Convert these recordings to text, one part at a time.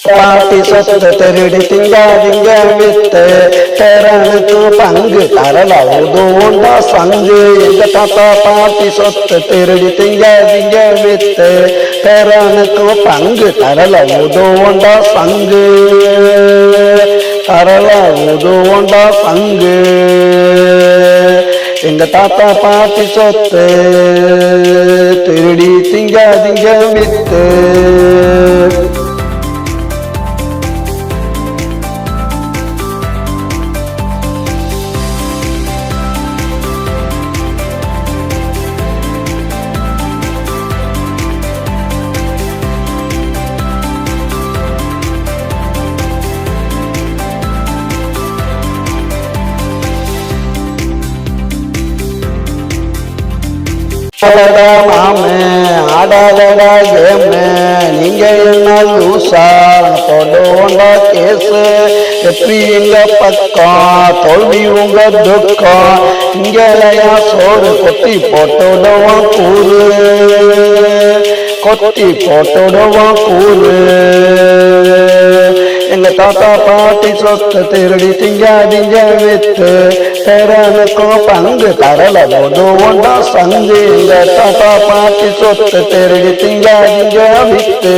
பாட்டி சொத்து திருடி திங்காதீங்க வித்து பேரனுக்கு பங்கு தரல உதவுண்டா சங்கு. எங்க தாத்தா பாட்டி சொத்து திருடி திங்காதீங்க வித்து பேரனுக்கு பங்கு தரல உதவுண்டா சங்கு. தரல உதவுண்டா சங்கு. எங்க தாத்தா பாட்டி சொத்து திருடி திங்காதீங்க வித்து. மாமே ஆடாதடா கேமு நீங்க என்ன லூசா தொடுவோண்டா கேசு. எப்படி எங்க பக்கம் தோல்வி உங்க துக்கம் இங்கலையா சோறு கொத்தி போட்டுடுவோம் கூறு. கொத்தி போட்டுடுவோம் கூறு. எங்க தாத்தா பாட்டி சொத்து திருடி திங்காதீங்க வித்து பேரனுக்கும் பங்கு தரல உதவுண்டா சங்கு. எங்க தாத்தா பாட்டி சொத்து திருடி திங்காதீங்க வித்து.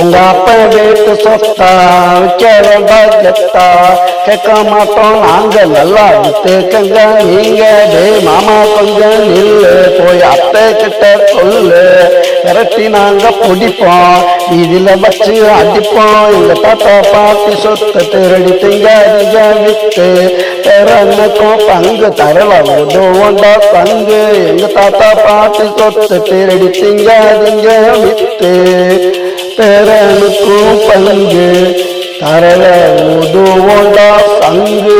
உங்க அப்பா வீட்டு சொத்தா விற்கிறதா கெத்தா கேட்க மாட்டோம் நாங்க நல்லா வித்துக்கங்க நீங்க. டே மாமா கொஞ்சம் நில்லு போய் அத்தை கிட்ட சொல்லு விரட்டி நாங்க பிடிப்போம் வீதியில வச்சு அடிப்போம். எங்க தாத்தா பாட்டி சொத்து திருடி திங்காதீங்க வித்து பேரனுக்கும் பங்கு தரல உதவுண்டா பங்கு. எங்க தாத்தா பாட்டி சொத்து திருடி திங்காதீங்க வித்து பேரனுக்கும் பங்கு தரல உதவுண்டா சங்கு.